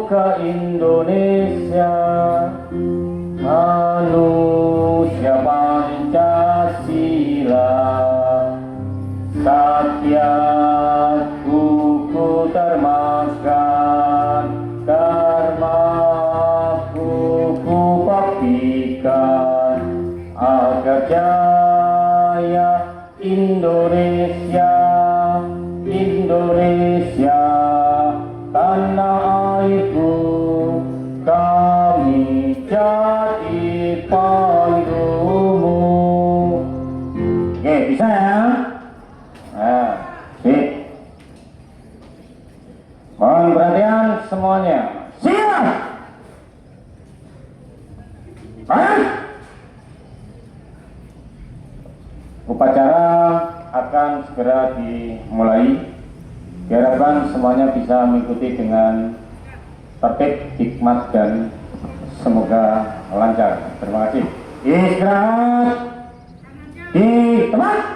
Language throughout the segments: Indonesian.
ke Indonesia, manusia Pancasila, Satya kuku termaskan, karma kuku baktikan, agar jaya Indonesia, Indonesia, tanah airku, kami jadi pandumu. Oke, bisa ya? Nah, sip. Mohon perhatian semuanya. Siap! Upacara akan segera dimulai. Diharapkan semuanya bisa mengikuti dengan tertib, hikmat, dan semoga lancar. Terima kasih. Istirahat di tempat.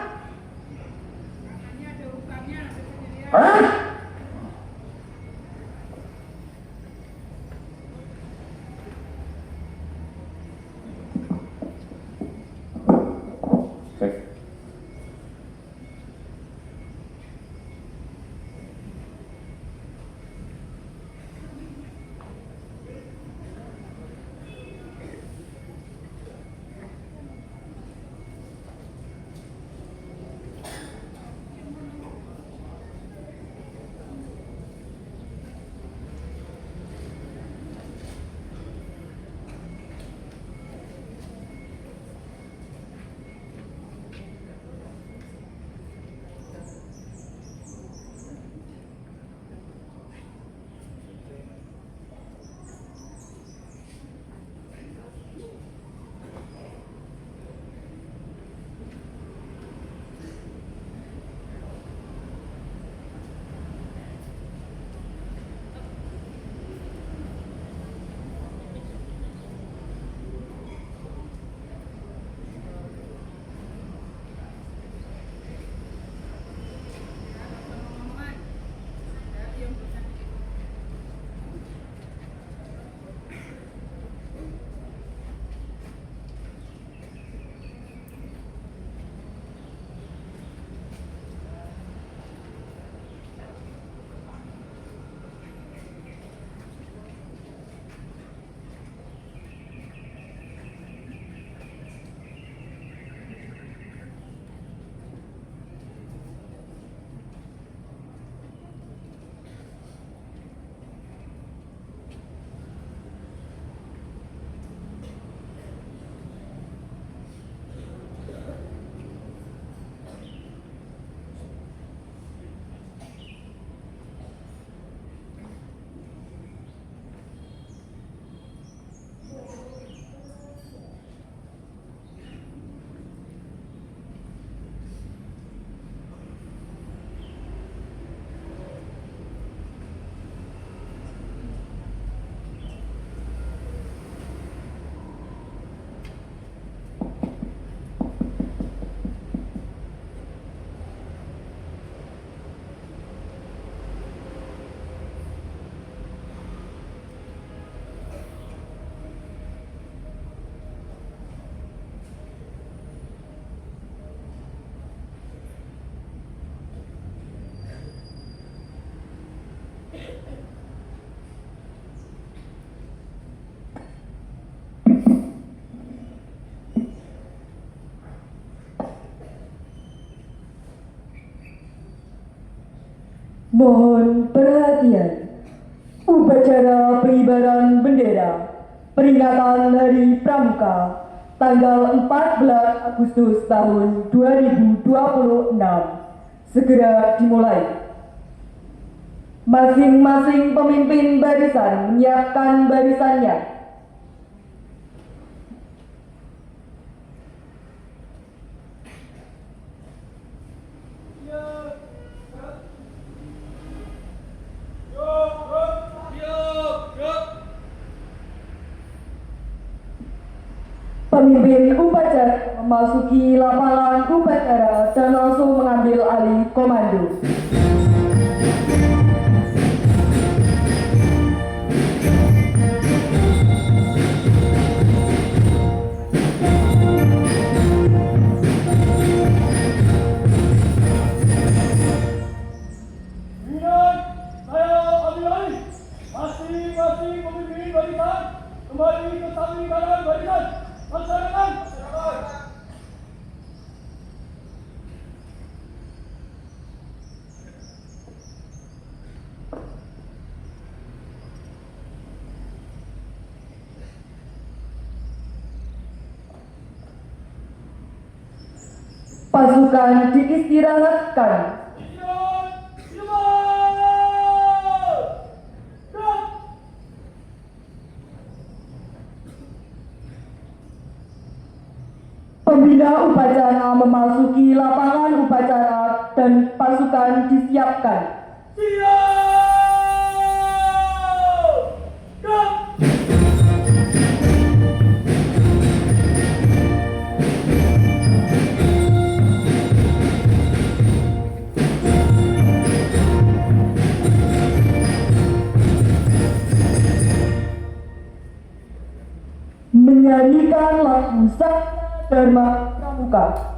Mohon perhatian. Upacara pengibaran bendera peringatan Hari Pramuka tanggal 14 Agustus tahun 2026 segera dimulai. Masing-masing pemimpin barisan menyiapkan barisannya. Pemimpin upacara memasuki lapangan upacara dan langsung mengambil alih komando. Masing-masing pemimpin barisan kembali ke samping kanan barisan. Laksanakan. Pasukan diistirahatkan. Pembina upacara memasuki lapangan upacara dan pasukan disiapkan. Menyanyikan lagu Satya Dharma Pramuka.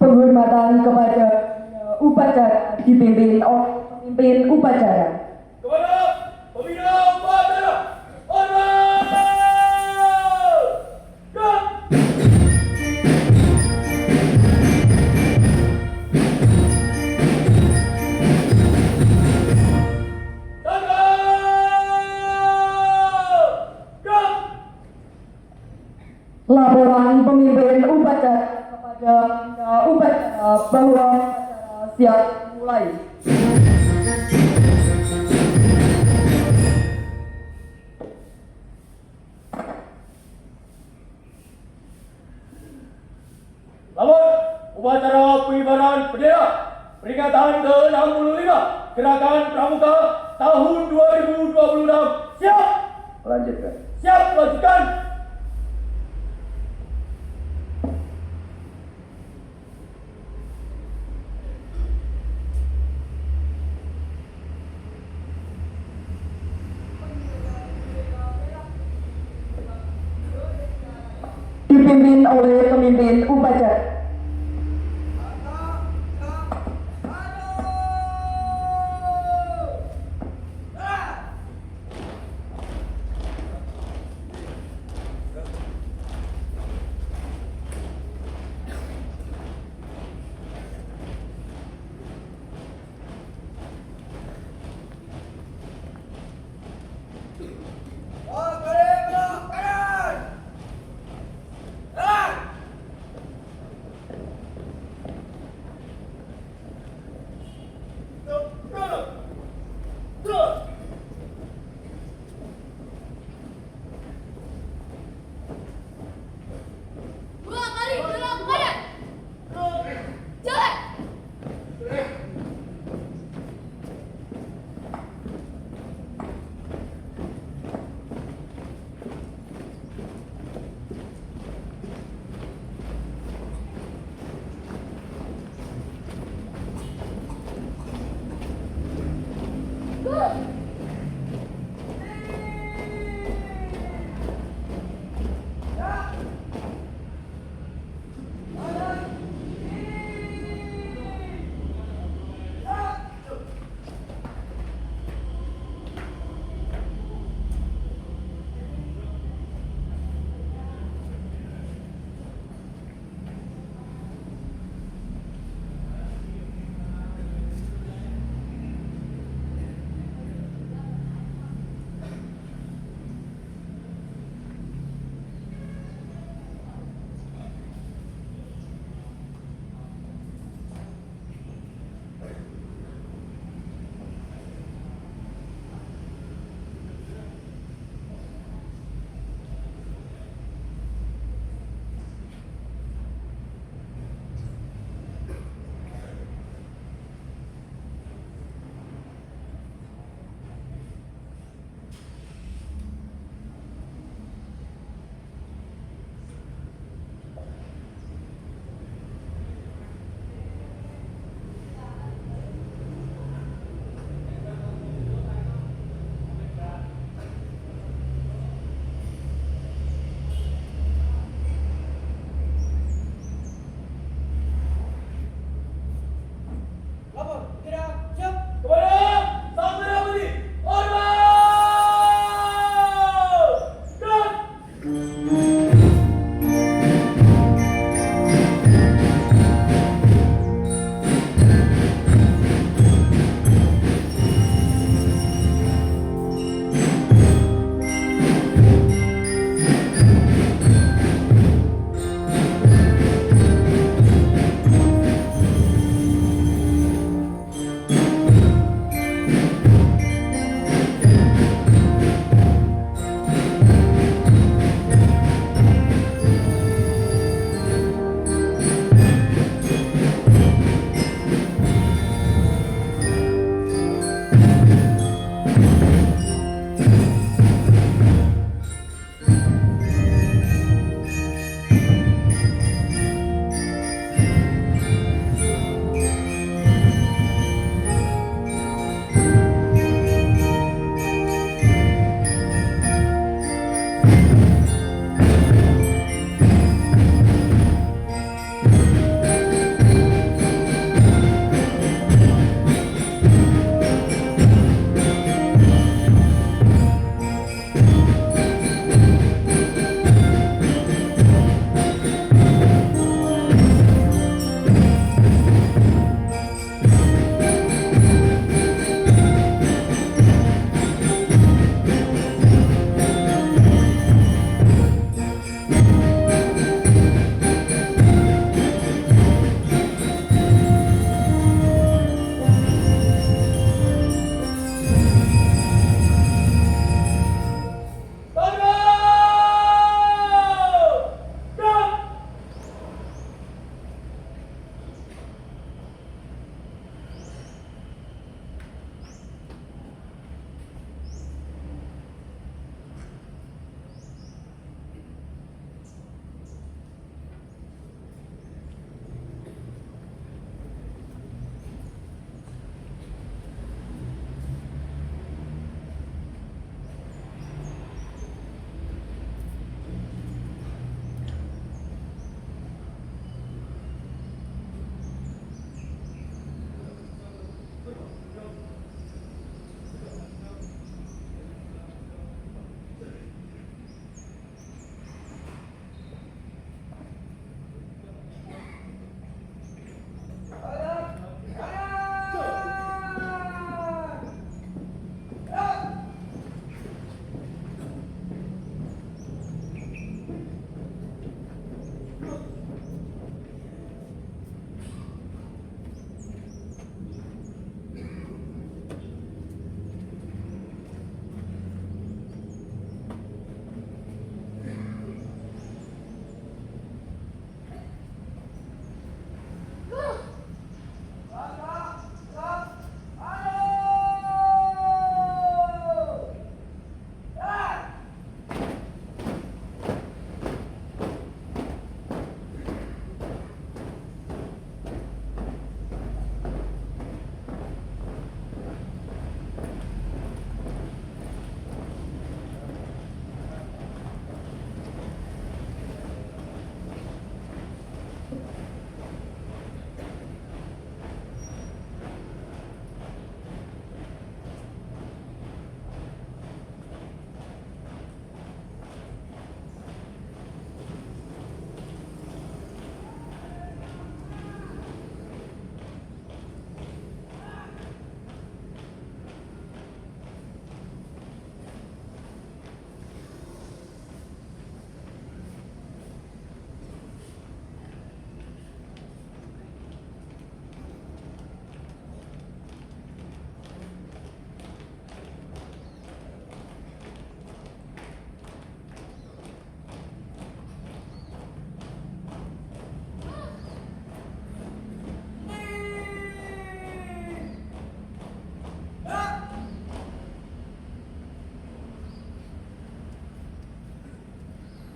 Penghormatan kepada upacara dipimpin oleh pemimpin upacara. Kepada pembina upacara, hormat! Gerak! Laporan pemimpin upacara kepada pembina upacara bahwa upacara siap mulai. Lamun upacara pengibaran bendera peringatan ke-65 Gerakan Pramuka tahun 2026 siap. Lanjutkan. Siap, lanjutkan. Dipimpin oleh pemimpin upacara.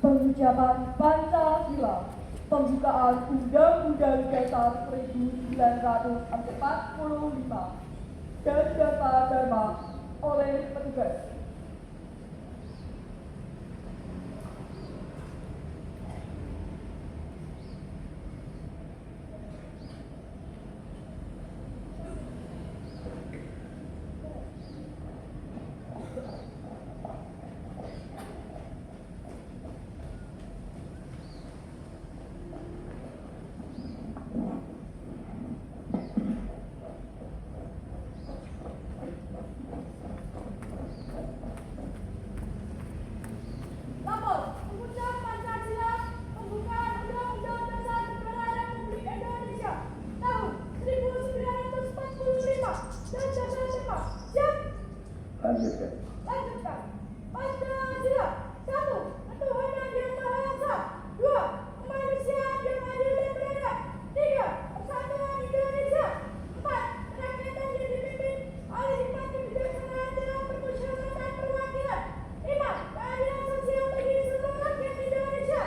pengucapan Pancasila, pembukaan Undang-Undang Dasar 1945, dan data dharma oleh petugas. Lanjutkan. Pancasila. 1. Ketuhanan yang Maha Esa. 2. Kemanusiaan yang adil dan beradab. 3. Persatuan Indonesia. 4. Kerakyatan yang dipimpin oleh hikmat kebijaksanaan dalam permusyawaratan perwakilan. 5. Keadilan sosial bagi seluruh rakyat Indonesia.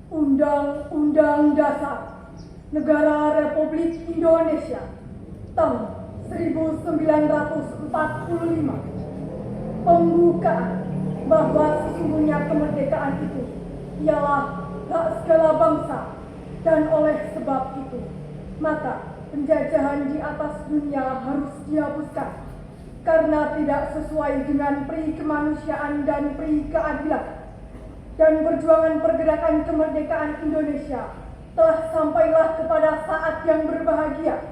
Undang-Undang Dasar Negara Republik Indonesia tahun 1945. Pembukaan bahwa sesungguhnya kemerdekaan itu ialah hak segala bangsa, dan oleh sebab itu maka penjajahan di atas dunia harus dihapuskan karena tidak sesuai dengan peri kemanusiaan dan peri keadilan. Dan perjuangan pergerakan kemerdekaan Indonesia telah sampailah kepada saat yang berbahagia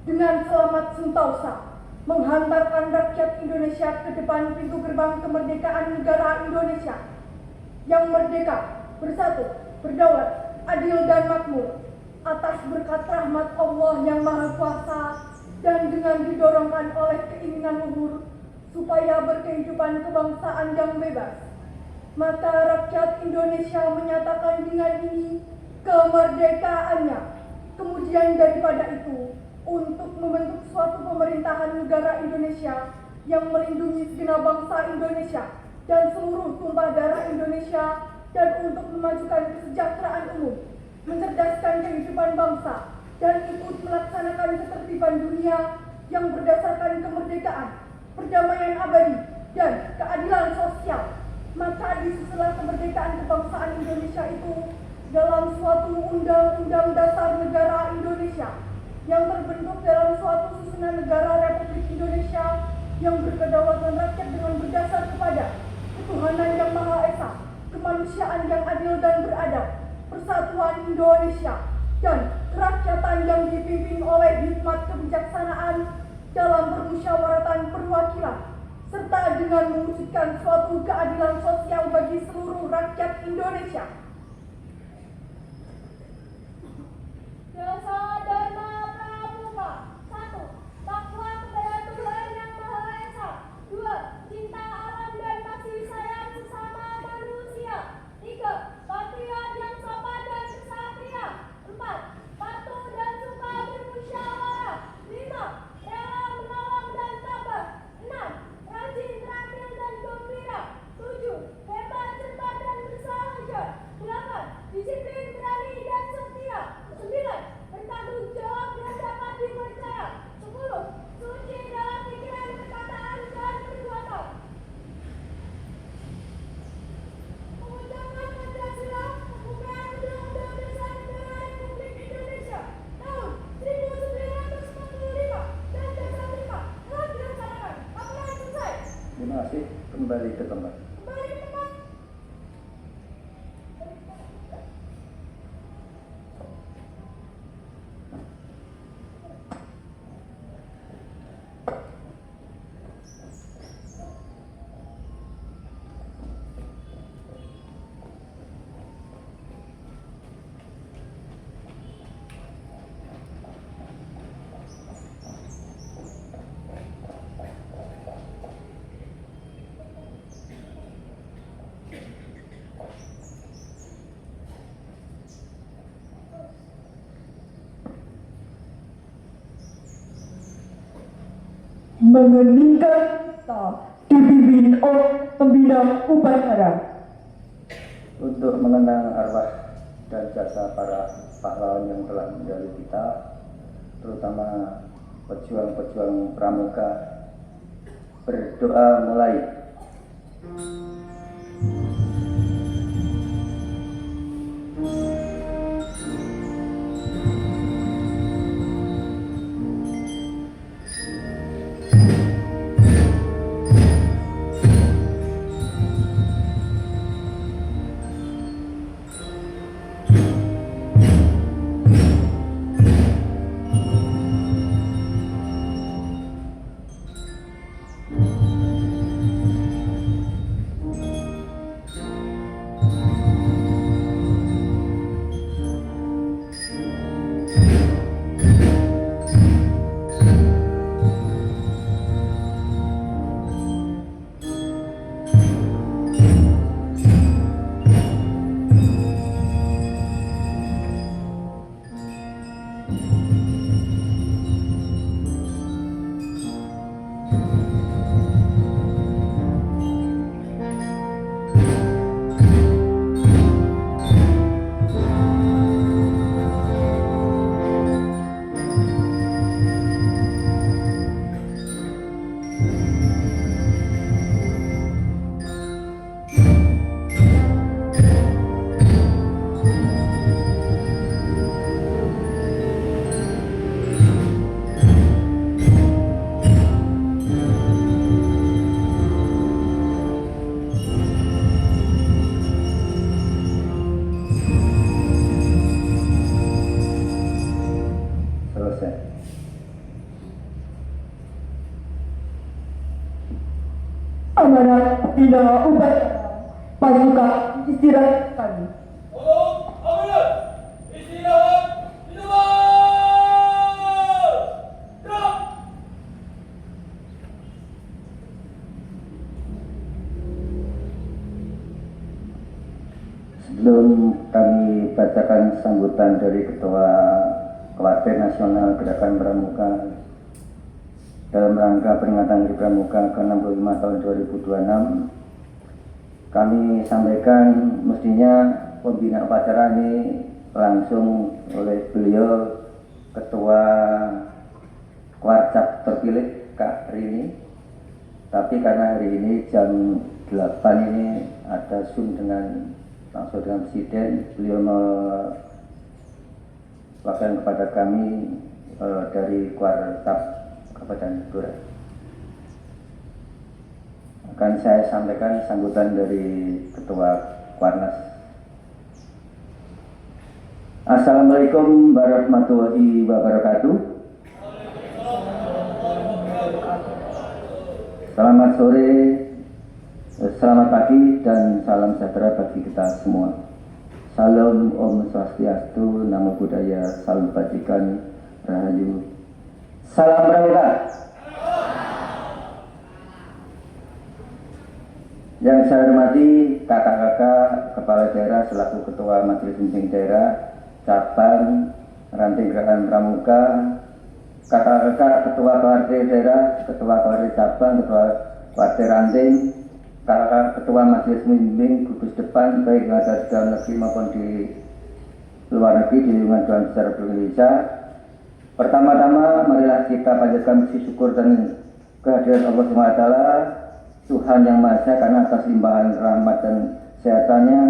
dengan selamat sentosa menghantarkan rakyat Indonesia ke depan pintu gerbang kemerdekaan negara Indonesia yang merdeka, bersatu, berdaulat, adil dan makmur atas berkat rahmat Allah yang Maha Kuasa, dan dengan didorongkan oleh keinginan luhur supaya berkehidupan kebangsaan yang bebas. Maka rakyat Indonesia menyatakan dengan ini kemerdekaannya. Kemudian daripada itu, untuk membentuk suatu pemerintahan negara Indonesia yang melindungi segenap bangsa Indonesia dan seluruh tumpah darah Indonesia, dan untuk memajukan kesejahteraan umum, mencerdaskan kehidupan bangsa, dan ikut melaksanakan ketertiban dunia yang berdasarkan kemerdekaan, perdamaian abadi, dan keadilan sosial. Maka disusunlah kemerdekaan kebangsaan Indonesia itu dalam suatu Undang-Undang Dasar Negara Indonesia yang terbentuk dalam suatu susunan negara Republik Indonesia yang berkedaulatan rakyat dengan berdasar kepada ketuhanan yang Maha Esa, kemanusiaan yang adil dan beradab, persatuan Indonesia, dan kerakyatan yang dipimpin oleh hikmat kebijaksanaan dalam permusyawaratan perwakilan, serta dengan mewujudkan suatu keadilan sosial bagi seluruh rakyat Indonesia. Dasar Dharma Pramuka. 1. Takwa kepada Tuhan yang Maha Esa. 2. Cinta alam dan kasih sayang sesama manusia. 3. Patriot yang sopan dan kesatria. 4. Patuh dan suka bermusyawarah. 5. Rela menolong dan tabah. 6. Rajin, terampil dan gembira. 7. Hebat, cermat dan bersahaja. 8. Disiplin, berani dan setia. 9. Bertanggung jawab dan dapat dipercaya. 10. Suci dalam pikiran, perkataan, dan perbuatan. Mengucapkan Pancasila, pembukaan Undang-Undang Dasar Negara Republik Indonesia tahun 1945 dan Dasar 5 telah dilaksanakan. Laporan selesai. Terima kasih. Kembali ke tempat. Kembali ke tempat. Mengeningkan kita di dipimpin oleh pembina upacara. Untuk mengenang arwah dan jasa para pahlawan yang telah meninggal kita, terutama pejuang-pejuang pramuka, berdoa mulai. Selesai. Amanat pembina upacara pasukan istirahatkan. Tolong, amanat. Istirahat di tempat. Gerak. Sebelum kami bacakan sambutan dari Ketua Keluarga Nasional Gerakan Pramuka dalam rangka peringatan Hari Pramuka ke-65 tahun 2026, kami sampaikan mestinya pembina upacara ini langsung oleh beliau Ketua Kwarcap terpilih Kak Rini, tapi karena hari ini jam 8 ini ada Zoom langsung dengan Presiden, beliau melakukan kepada kami dari Kwarcap Kabupaten Blora. Akan saya sampaikan sambutan dari Ketua Kwarnas. Assalamualaikum warahmatullahi wabarakatuh. Selamat sore, selamat pagi, dan salam sejahtera bagi kita semua. Salam Om Swastiastu, Namo Buddhaya, Salam Kebajikan, Rahayu, Salam Pramuka. Yang saya hormati kakak-kakak kepala daerah selaku Ketua Majelis Pimpinan Daerah Cabang Ranting Gerakan Pramuka, kakak-kakak Ketua Keluarga Daerah, Ketua Keluarga Cabang, Ketua Keluarga Ranting, kakak Ketua Majelis Pemimpin Gugus Depan baik yang ada di dalam negeri maupun di luar negeri di lingkungan Dewan Besar Republik Indonesia. Pertama-tama marilah kita panjatkan puji syukur dan kehadiran Allah SWT, Tuhan Yang Maha Esa, karena atas limpahan rahmat dan kesehatannya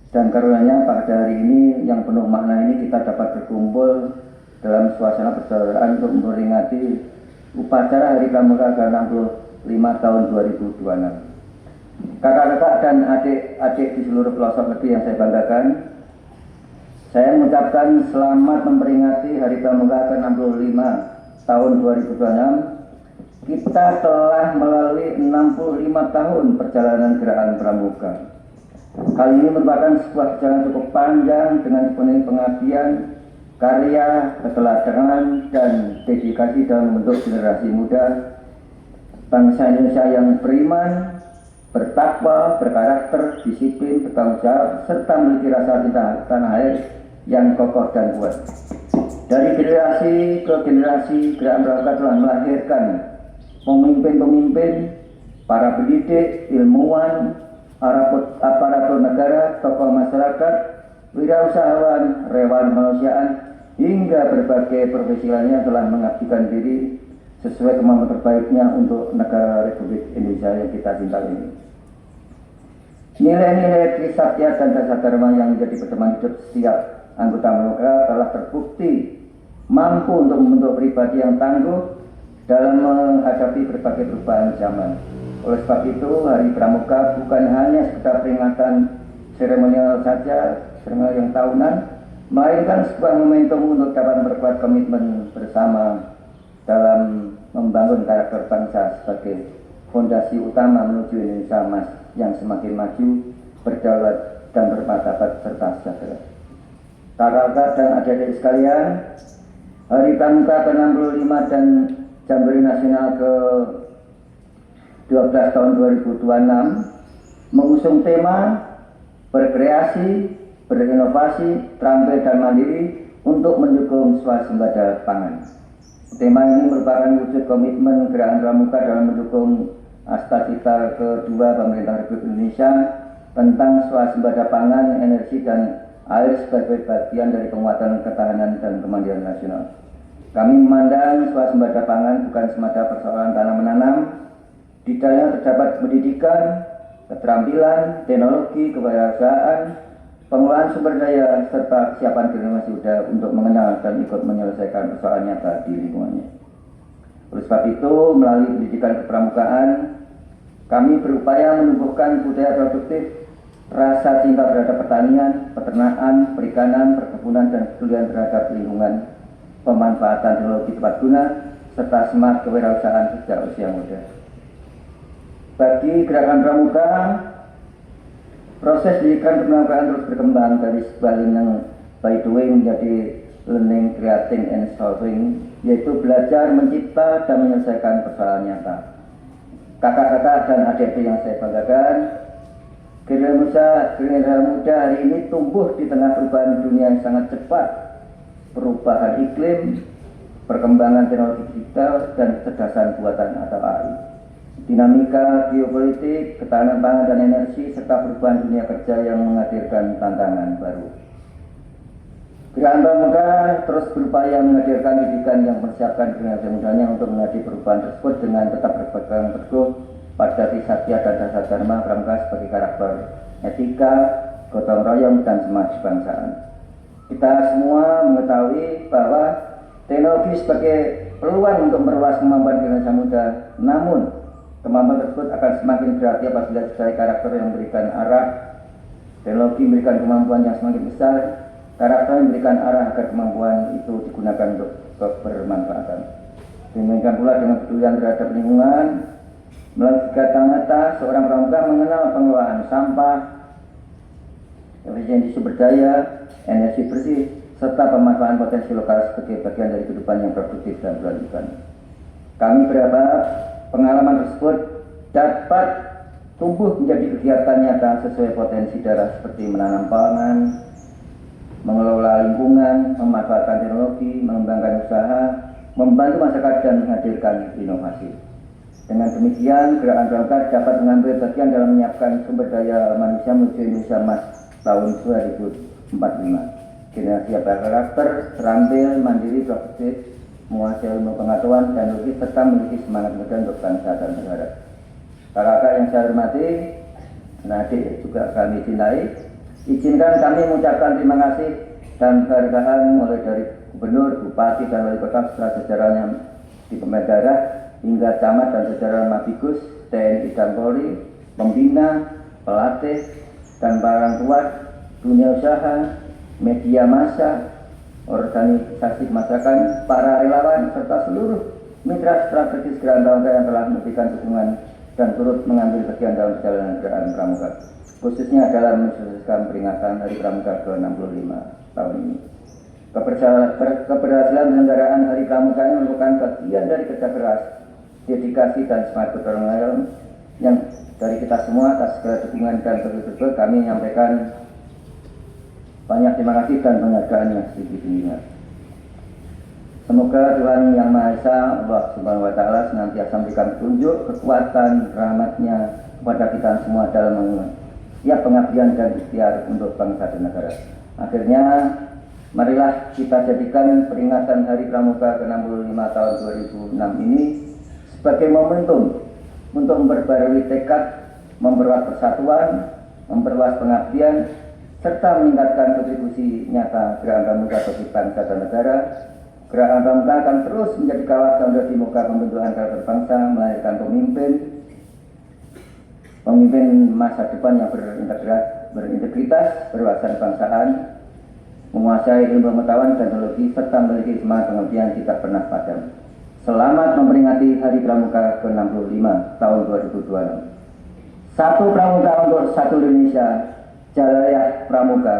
dan karunia-Nya pada hari ini yang penuh makna ini kita dapat berkumpul dalam suasana persaudaraan untuk memperingati upacara Hari Pramuka ke-65 tahun 2026. Kakak-kakak dan adik-adik di seluruh pelosok negeri yang saya banggakan, saya mengucapkan selamat memperingati Hari Pramuka ke-65 tahun 2026. Kita telah melalui 65 tahun perjalanan Gerakan Pramuka. Hal ini merupakan sebuah perjalanan cukup panjang dengan penuh pengabdian, karya, keteladanan, dan dedikasi dalam membentuk generasi muda bangsa Indonesia yang beriman, bertakwa, berkarakter, disiplin, bertanggung jawab, serta memiliki rasa cinta tanah air yang kokoh dan kuat. Dari generasi ke generasi, Gerakan Pramuka telah melahirkan pemimpin-pemimpin para pendidik, ilmuwan, aparatur negara, tokoh masyarakat, wirausahawan, relawan kemanusiaan, hingga berbagai profesi lainnya telah mengabdikan diri sesuai kemampuan terbaiknya untuk negara Republik Indonesia yang kita cintai ini. Nilai-nilai trisaktia dan dasar dharma yang menjadi pedoman hidup setiap anggota Pramuka telah terbukti mampu untuk membentuk pribadi yang tangguh dalam menghadapi berbagai perubahan zaman. Oleh sebab itu, Hari Pramuka bukan hanya sekedar peringatan seremonial saja, seremonial yang tahunan, melainkan sebuah momentum untuk dapat memperkuat komitmen bersama dalam membangun karakter bangsa sebagai fondasi utama menuju Indonesia emas yang semakin maju, berdaulat dan bermartabat serta sejahtera. Kakak dan adik-adik sekalian, Hari Pramuka ke-65 dan Jambore Nasional ke-12 tahun 2026 mengusung tema berkreasi, berinovasi, terampil dan mandiri untuk mendukung swasembada pangan. Tema ini merupakan wujud komitmen Gerakan Pramuka dalam mendukung Astagita kedua Pemerintah Republik Indonesia tentang swasembada pangan, energi, dan air sebagai bagian dari penguatan ketahanan dan kemandirian nasional. Kami memandang swasembada pangan bukan semata persoalan tanam menanam. Di dalamnya terdapat pendidikan, keterampilan, teknologi, kewirausahaan, pengelolaan sumber daya, serta kesiapan generasi muda untuk mengenal dan ikut menyelesaikan persoalan nyata di lingkungannya. Oleh sebab itu, melalui pendidikan kepramukaan, kami berupaya menumbuhkan budaya produktif, rasa cinta terhadap pertanian, peternakan, perikanan, perkebunan, dan kepedulian terhadap lingkungan, pemanfaatan teknologi tepat guna, serta semangat kewirausahaan sejak usia muda. Bagi Gerakan Pramuka, proses pendidikan kepramukaan terus berkembang dari sebuah learning by doing menjadi learning, creating, and solving, yaitu belajar, mencipta, dan menyelesaikan persoalan nyata. Kakak-kakak dan adik-adik yang saya banggakan, Gerindra Muda hari ini tumbuh di tengah perubahan dunia yang sangat cepat, perubahan iklim, perkembangan teknologi digital, dan kecerdasan buatan atau AI. Dinamika geopolitik, ketahanan pangan dan energi, serta perubahan dunia kerja yang menghadirkan tantangan baru. Gerakan Pramuka terus berupaya menghadirkan pendidikan yang mempersiapkan generasi mudanya untuk menghadapi perubahan tersebut dengan tetap berpegang teguh pada trisaktia dan dasar dharma Pramuka sebagai karakter etika, gotong royong, dan semangat kebangsaan. Kita semua mengetahui bahwa teknologi sebagai peluang untuk memperluas kemampuan generasi muda, namun kemampuan tersebut akan semakin berarti apabila sebagai karakter yang memberikan arah. Teknologi memberikan kemampuan yang semakin besar, karakter memberikan arah agar kemampuan itu digunakan untuk kebermanfaatan. Demikian pula dengan pedulian terhadap lingkungan, melalui kegiatan nyata, seorang pramuka mengenal pengelolaan sampah, efisiensi sumber daya, energi bersih, serta pemanfaatan potensi lokal sebagai bagian dari kehidupan yang produktif dan berlanjutan. Kami berharap pengalaman tersebut dapat tumbuh menjadi kegiatan nyata sesuai potensi daerah seperti menanam pangan, mengelola lingkungan, memanfaatkan teknologi, mengembangkan usaha, membantu masyarakat, dan menghadirkan inovasi. Dengan demikian, Gerakan Pramuka dapat mengambil bagian dalam menyiapkan sumber daya manusia menuju Indonesia Emas tahun 2045. Generasi yang berkarakter, terampil, mandiri, produktif, menguasai ilmu pengetahuan dan logis, serta memiliki semangat muda untuk bangsa dan negara. Kakak yang saya hormati, dan adik juga kami cintai, izinkan kami mengucapkan terima kasih dan penghargaan mulai dari Gubernur, Bupati, dan Wali Kota serta jajarannya di pemerintah daerah hingga camat dan jajaran Mabigus, TNI dan Polri, pembina, pelatih, dan para orang tua, dunia usaha, media massa, organisasi masyarakat, para relawan, serta seluruh mitra strategis Gerakan Pramuka yang telah memberikan dukungan dan turut mengambil bagian dalam perjalanan Gerakan Pramuka, khususnya dalam mensukseskan peringatan Hari Pramuka ke-65 tahun ini. Keberhasilan penyelenggaraan Hari Pramuka ini merupakan bagian dari kerja keras, dedikasi, dan semangat gotong royong yang dari kita semua. Atas segala dukungan dan berikut kami menyampaikan banyak terima kasih dan penghargaan yang setinggi-tingginya. Semoga Tuhan Yang Maha Esa, Allah Subhanahu wa Ta'ala, senantiasa memberikan petunjuk, kekuatan, rahmat-Nya kepada kita semua dalam setiap pengabdian dan ikhtiar untuk bangsa dan negara. Akhirnya, marilah kita jadikan peringatan Hari Pramuka ke-65 tahun 2006 ini sebagai momentum untuk memperbarui tekad, memperluas persatuan, memperluas pengabdian, serta meningkatkan kontribusi nyata Gerakan Pramuka bagi bangsa dan negara. Gerakan Pramuka akan terus menjadi kawasan di muka pembentukan karakter bangsa, melahirkan pemimpin masa depan yang berintegritas, berwawasan kebangsaan, menguasai ilmu pengetahuan dan teknologi, serta memiliki semangat pengabdian tidak pernah padam. Selamat memperingati Hari Pramuka ke-65 tahun 2026. Satu Pramuka untuk satu Indonesia, Jayalah Pramuka,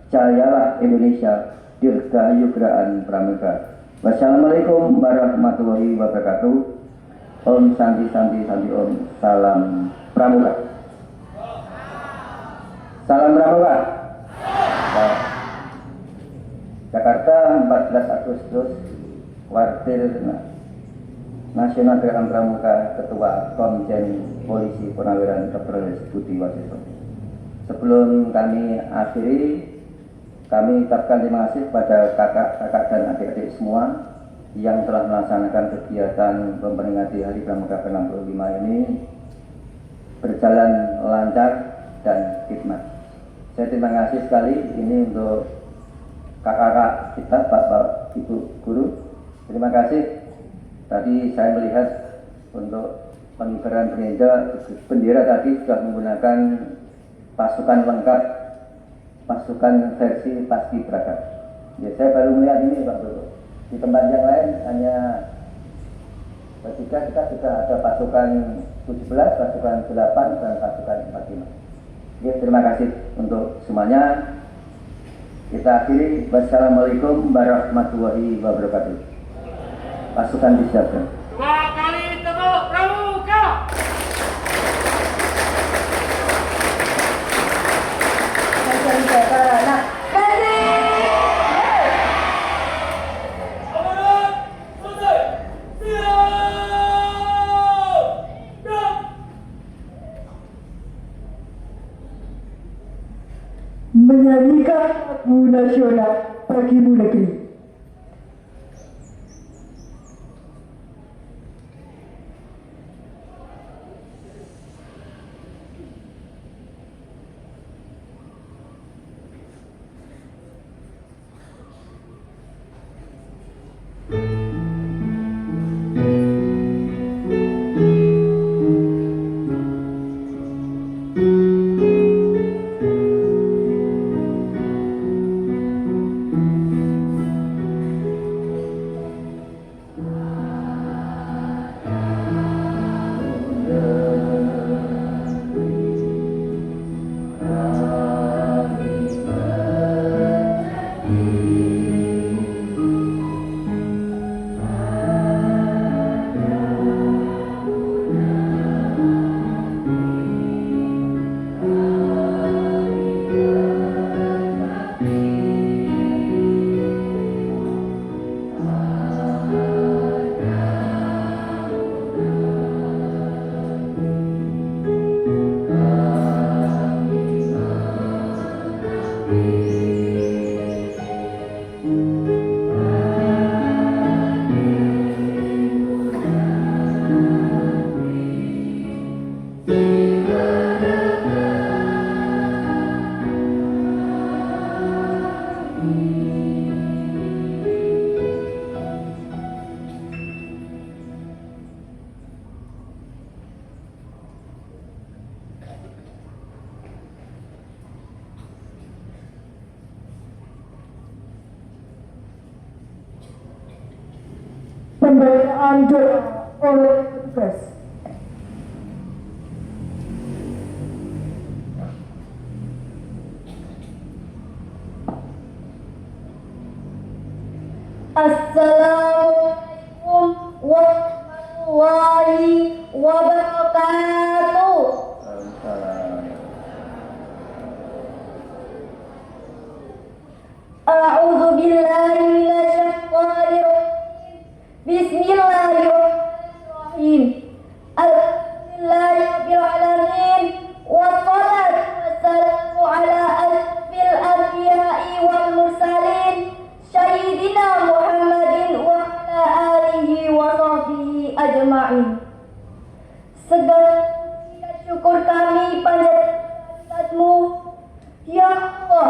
Jayalah Indonesia, Dirgahayu Gerakan Pramuka. Wassalamualaikum warahmatullahi wabarakatuh. Om Santi Santi Santi Om. Salam Pramuka. Salam Pramuka. Jakarta, 14 Agustus, Kuartir Nasional Gerakan Pramuka, Ketua Komjen Polisi Purnawiran Dr. Budi Waseso. Sebelum kami akhiri, kami ucapkan terima kasih kepada kakak-kakak dan adik-adik semua yang telah melaksanakan kegiatan memperingati Hari Pramuka ke-65 ini berjalan lancar dan khidmat. Saya terima kasih sekali ini untuk kakak-kakak kita, Bapak Ibu Guru. Terima kasih. Tadi saya melihat untuk pengibaran bendera tadi sudah menggunakan pasukan lengkap, pasukan versi paskibraka. Ya, saya baru melihat ini Pak Guru. Di tempat yang lain hanya ketika kita sudah ada pasukan 17, pasukan 8, dan pasukan 45. Ya, terima kasih untuk semuanya. Kita akhiri. Wassalamualaikum warahmatullahi wabarakatuh. Pasukan disiapkan. 2 kali tepuk pramuka. Amanat, selesai. Siap. Gerak. Menyanyikan lagu nasional bagimu negeri. Pembacaan doa oleh petugas. Assalamualaikum warahmatullahi wabarakatuh. A'udzu billahi minasyaitonir rajim. Alhamdulillahirrahmanirrahim. Wassalatu wassalamu ala asfil anbiya'i wal mursalin Sayyidina Muhammadin wa ala alihi wa sahbihi ajma'in. Segala syukur kami pada kehadirat-Mu, ya Allah,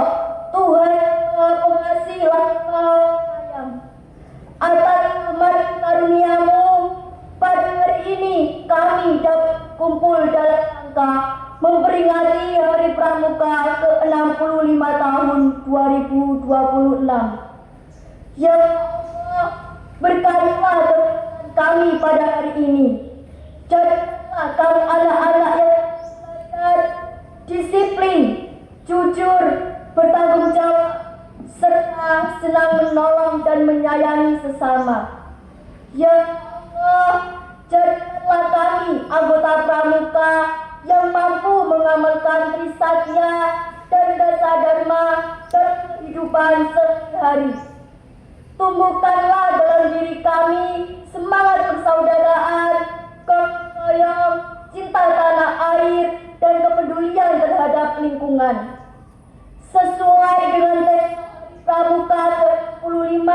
Tuhan Maha Pengasih lagi Maha Penyayang. Atas rahmat karunia-Mu, pada hari ini kami dapat kumpul dalam rangka memperingati Hari Pramuka ke-65 tahun 2026. Ya Allah, berkatilah dengan kami pada hari ini. Jadilah kami anak-anak yang belajar, disiplin, jujur, bertanggung jawab, serta senang menolong dan menyayangi sesama. Ya Allah, jadikanlah kami anggota Pramuka yang mampu mengamalkan trisatya dan dasa dharma dalam kehidupan sehari-hari. Tumbuhkanlah dalam diri kami semangat persaudaraan, kasih sayang, cinta tanah air, dan kepedulian terhadap lingkungan. Sesuai dengan tema Pramuka ke-65,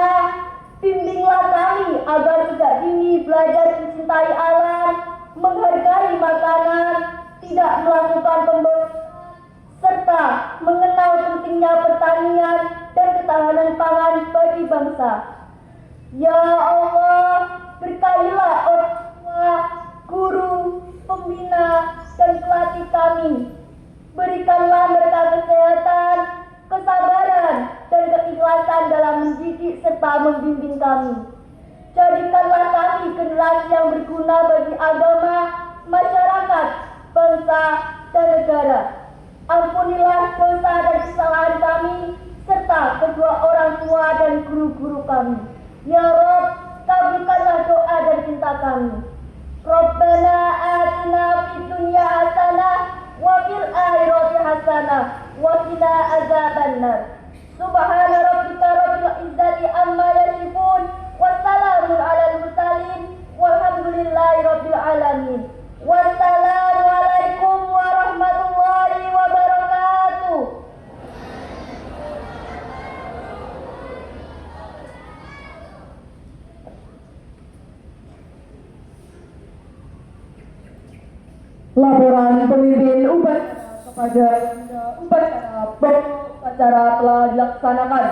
bimbinglah kami agar sejak dini belajar mencintai alam, menghargai makanan, tidak melakukan pemborosan, serta mengenal pentingnya pertanian dan ketahanan pangan bagi bangsa. Ya Allah, berkahilah orang tua, guru, pembina, dan pelatih kami. Berikanlah mereka kesehatan, kesabaran, dan keikhlasan dalam mendidik serta membimbing kami. Jadikanlah kami generasi yang berguna bagi agama, masyarakat, bangsa, dan negara. Ampunilah dosa dan kesalahan kami, serta kedua orang tua dan guru-guru kami. Ya Rabb, kabulkanlah doa dan cinta kami. Rabbana atina fid dunya hasanah wa fil akhirati hasanah wa qina azabannar. Subhana rabbika rabbil izzati amma yasifun wa salamun alal mursalin walhamdulillahi rabbil alamin. Wassalamu alaikum warahmatullahi wabarakatuh. Laporan pemimpin upacara kepada upacara telah dilaksanakan.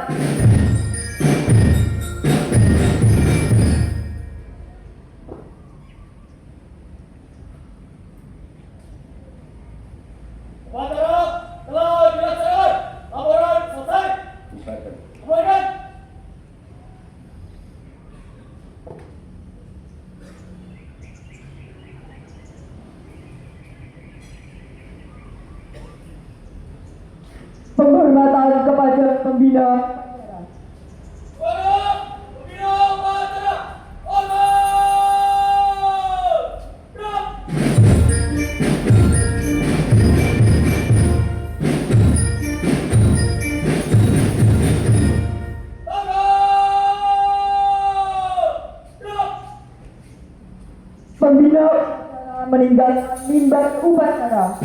Upacara telah dilaksanakan. Laporan selesai. Kembalikan. Penghormatan kepada pembina Para pembina upacara. Allah. Gerak. pembina upacara meninggalkan mimbar upacara.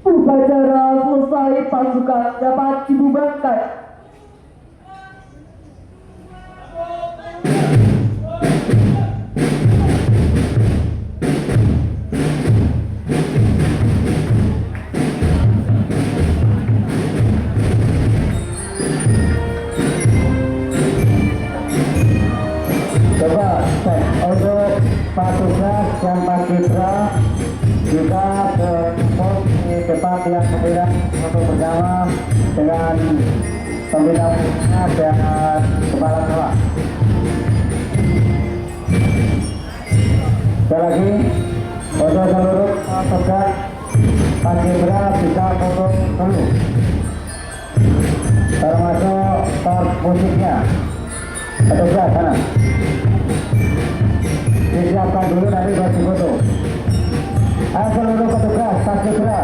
Upacara selesai, pasukan dapat dibubarkan. Coba cek untuk Pak Tugas dan Pak Citra juga ke pos di tempat yang pemilihan untuk bersama dengan pembina dan kepala sekolah. Sekali lagi Untuk seluruh petugas Paskibra bisa foto dulu, termasuk start musiknya. Petugas sana disiapkan dulu nanti buat foto. Seluruh petugas Paskibra